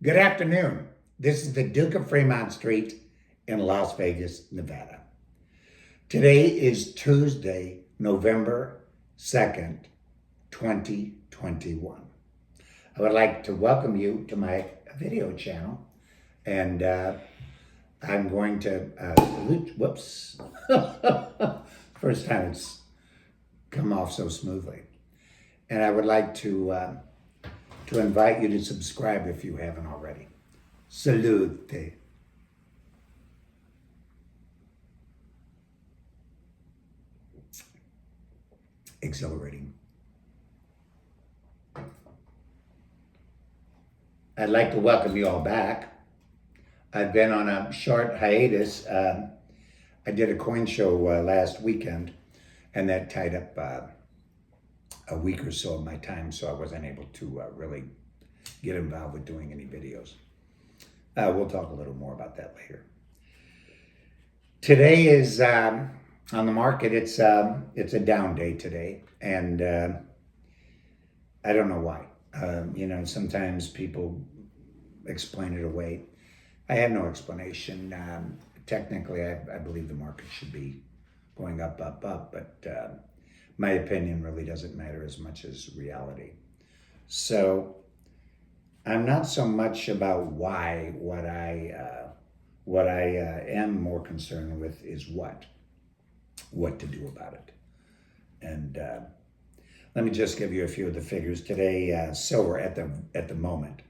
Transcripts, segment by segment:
Good afternoon. This is the Duke of Fremont Street in Las Vegas, Nevada. Today is Tuesday, November 2nd, 2021. I would like to welcome you to my video channel, and I'm going to salute, whoops, first time it's come off so smoothly. And I would like to invite you to subscribe if you haven't already. Salute. Exhilarating. I'd like to welcome you all back. I've been on a short hiatus. I did a coin show last weekend, and that tied up a week or so of my time, so I wasn't able to really get involved with doing any videos. We'll talk a little more about that later. Today is on the market. It's a down day today, and I don't know why. Sometimes people explain it away. I have no explanation. Technically, I believe the market should be going up, but my opinion really doesn't matter as much as reality. So I'm not so much about why. What I am more concerned with is what to do about it. And let me just give you a few of the figures today. Silver at the moment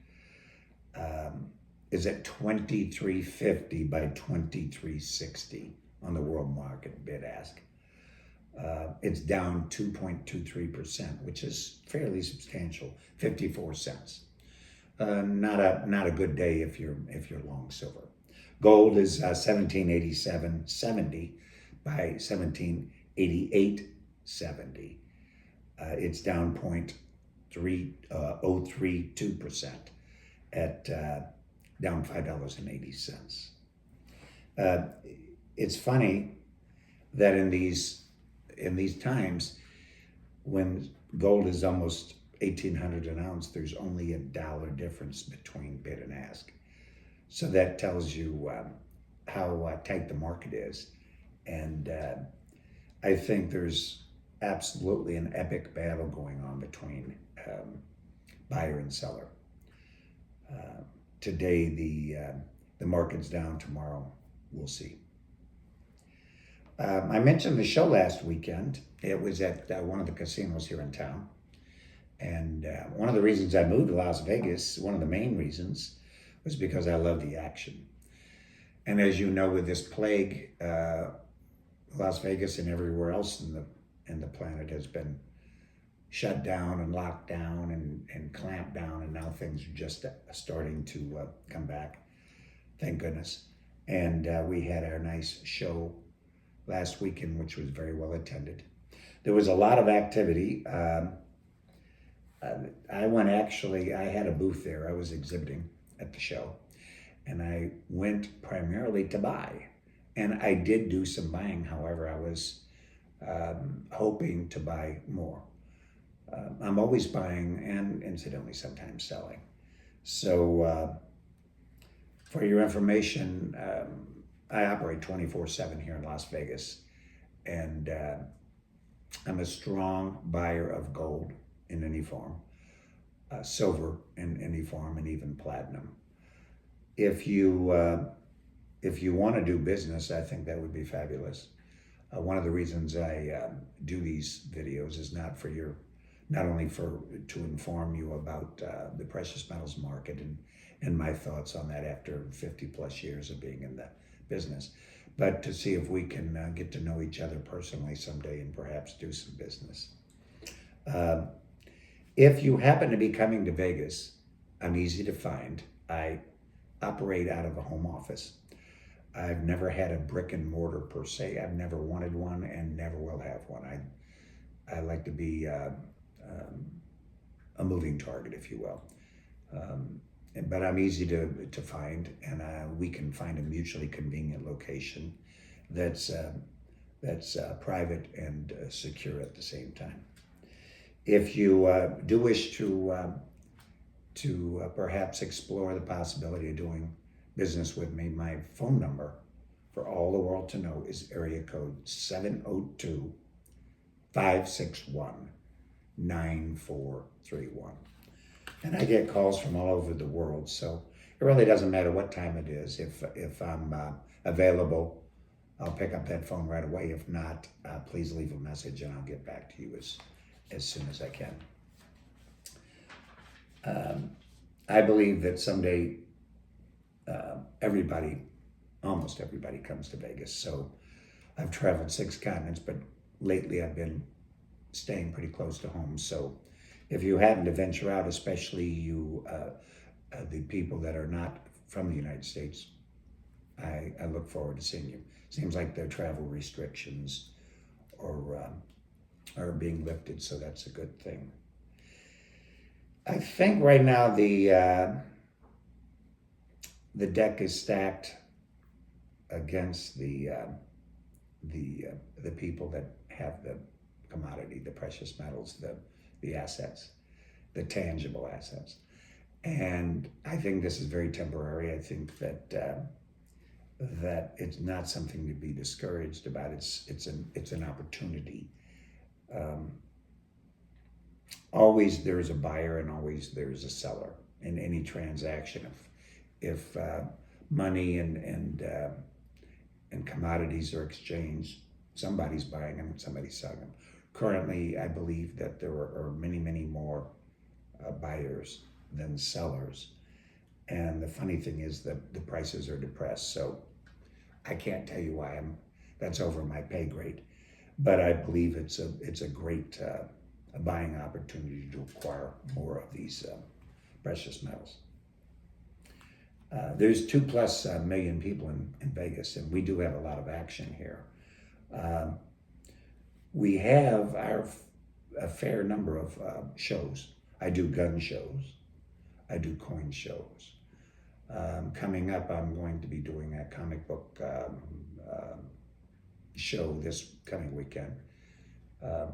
is at $23.50 by $23.60 on the world market bid ask. It's down 2.23%, which is fairly substantial, 54 cents. Not a good day if you're long silver. Gold is 1787.70 by 1788.70. It's down 0.3032% at down $5.80. It's funny that in these times when gold is almost $1,800 an ounce, there's only $1 difference between bid and ask. So that tells you how tight the market is. And I think there's absolutely an epic battle going on between buyer and seller. Today, the market's down. Tomorrow, we'll see. I mentioned the show last weekend. It was at one of the casinos here in town. And one of the reasons I moved to Las Vegas, one of the main reasons, was because I love the action. And as you know, with this plague, Las Vegas and everywhere else in the planet has been shut down and locked down and clamped down, and now things are just starting to come back, thank goodness. And we had our nice show last weekend, which was very well attended. There was a lot of activity. I had a booth there. I was exhibiting at the show, and I went primarily to buy. And I did do some buying. However, I was hoping to buy more. I'm always buying and incidentally sometimes selling. So for your information, I operate 24/7 here in Las Vegas, and I'm a strong buyer of gold in any form, silver in any form, and even platinum. If you want to do business, I think that would be fabulous. One of the reasons I do these videos is not only to inform you about the precious metals market and my thoughts on that after 50 plus years of being in the business, but to see if we can get to know each other personally someday and perhaps do some business. If you happen to be coming to Vegas, I'm easy to find. I operate out of a home office. I've never had a brick and mortar per se. I've never wanted one and never will have one. I like to be a moving target, if you will. But I'm easy to find, and we can find a mutually convenient location that's private and secure at the same time. If you do wish to to perhaps explore the possibility of doing business with me, my phone number for all the world to know is area code 702-561-9431. And I get calls from all over the world, so it really doesn't matter what time it is. If I'm available, I'll pick up that phone right away. If not, please leave a message and I'll get back to you as soon as I can. I believe that someday almost everybody comes to Vegas. So I've traveled 6 continents, but lately I've been staying pretty close to home. So if you happen to venture out, especially you, the people that are not from the United States, I look forward to seeing you. Seems like their travel restrictions are being lifted, so that's a good thing. I think right now the deck is stacked against the people that have the commodity, the precious metals, the assets, the tangible assets. And I think this is very temporary. I think that that it's not something to be discouraged about. It's an opportunity. Always there is a buyer and always there is a seller in any transaction. If money and commodities are exchanged, somebody's buying them, somebody's selling them. Currently, I believe that there are many, many more buyers than sellers. And the funny thing is that the prices are depressed. So I can't tell you why. That's over my pay grade. But I believe it's a great buying opportunity to acquire more of these precious metals. There's 2+ million people in Vegas, and we do have a lot of action here. We have a fair number of shows. I do gun shows. I do coin shows. Coming up, I'm going to be doing a comic book show this coming weekend.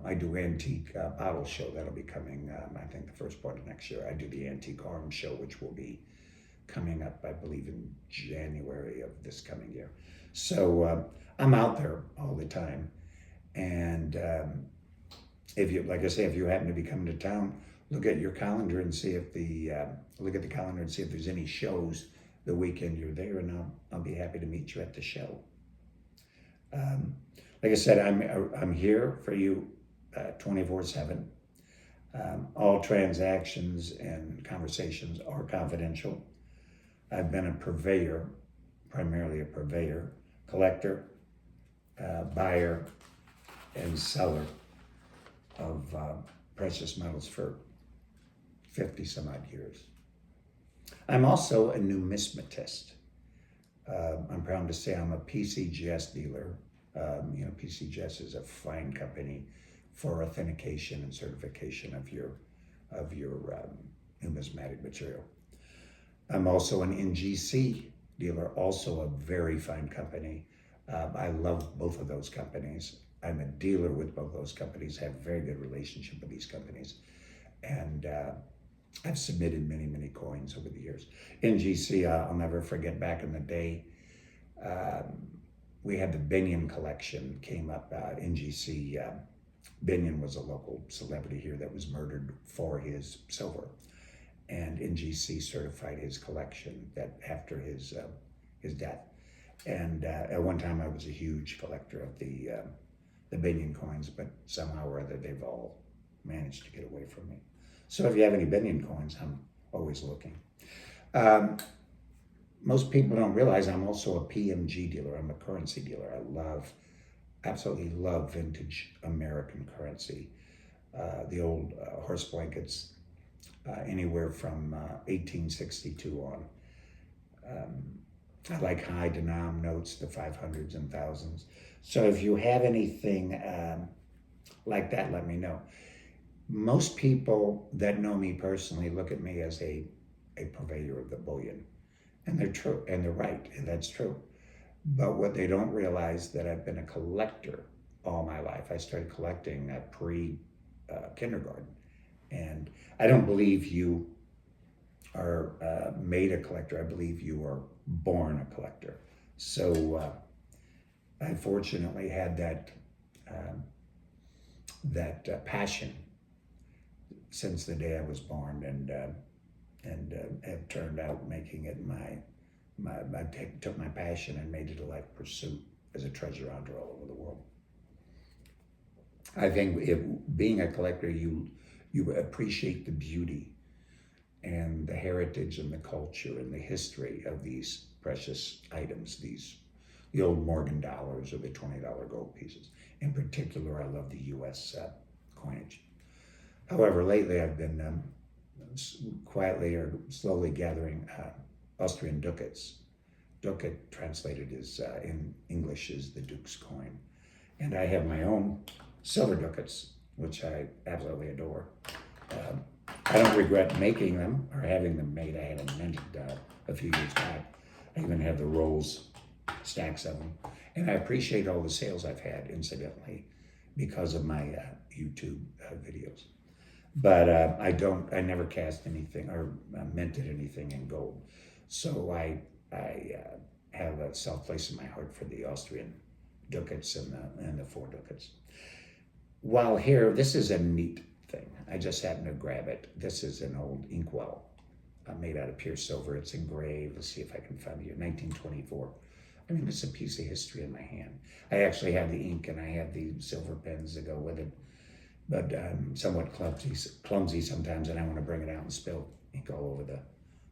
I do antique bottle show. That'll be coming, I think, the first part of next year. I do the antique arms show, which will be coming up, I believe, in January of this coming year. So I'm out there all the time. And if you, like I say, if you happen to be coming to town, look at your calendar and see if there's any shows the weekend you're there, and I'll be happy to meet you at the show. Like I said, I'm here for you 24/7. All transactions and conversations are confidential. I've been a purveyor, primarily a purveyor, collector, buyer, and seller of precious metals for 50 some odd years. I'm also a numismatist. I'm proud to say I'm a PCGS dealer. PCGS is a fine company for authentication and certification of your numismatic material. I'm also an NGC dealer, also a very fine company. I love both of those companies. I'm a dealer with both those companies, have a very good relationship with these companies. And I've submitted many, many coins over the years. NGC, I'll never forget, back in the day, we had the Binion collection came up. NGC, Binion was a local celebrity here that was murdered for his silver. And NGC certified his collection that after his death. And at one time I was a huge collector of the Binion coins, but somehow or other they've all managed to get away from me. So if you have any Binion coins, I'm always looking. Most people don't realize I'm also a PMG dealer. I'm a currency dealer. I absolutely love vintage American currency. The old horse blankets, anywhere from 1862 on. I like high denom notes, the 500s and thousands. So if you have anything like that, let me know. Most people that know me personally look at me as a purveyor of the bullion. And they're true, and they're right, and that's true. But what they don't realize that I've been a collector all my life. I started collecting at pre-kindergarten. And I don't believe you are made a collector. I believe you are born a collector. So I fortunately had that passion since the day I was born, and have turned out making it took my passion and made it a life pursuit as a treasure hunter all over the world. I think being a collector, you appreciate the beauty and the heritage and the culture and the history of these precious items, the old Morgan dollars or the $20 gold pieces. In particular, I love the U.S. Coinage. However, lately I've been quietly or slowly gathering Austrian ducats. Ducat, translated as in English, is the Duke's coin. And I have my own silver ducats, which I absolutely adore. I don't regret making them or having them made. I had them minted a few years back. I even have the rolls, stacks of them. And I appreciate all the sales I've had, incidentally, because of my YouTube videos. But I never cast anything or minted anything in gold. So I have a soft place in my heart for the Austrian ducats and the 4 ducats. While here, this is a neat thing. I just happened to grab it. This is an old inkwell made out of pure silver. It's engraved. Let's see if I can find it here. 1924. I mean, it's a piece of history in my hand. I actually have the ink and I have the silver pens that go with it, but somewhat clumsy sometimes, and I want to bring it out and spill ink all over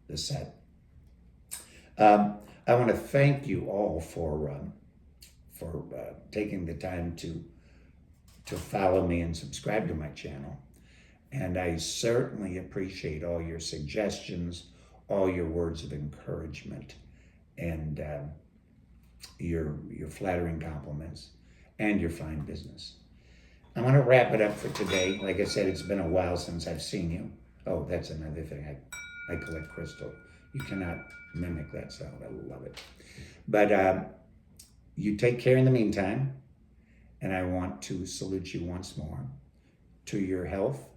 the set. I want to thank you all for taking the time to follow me and subscribe to my channel. And I certainly appreciate all your suggestions, all your words of encouragement, and your flattering compliments, and your fine business. I'm going to wrap it up for today. Like I said, it's been a while since I've seen you. Oh, that's another thing. I collect crystal. You cannot mimic that sound. I love it. But you take care in the meantime. And I want to salute you once more to your health,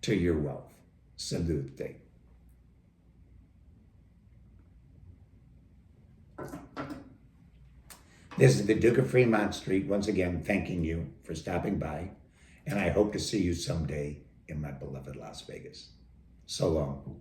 to your wealth. Salute. This is the Duke of Fremont Street, once again, thanking you for stopping by. And I hope to see you someday in my beloved Las Vegas. So long.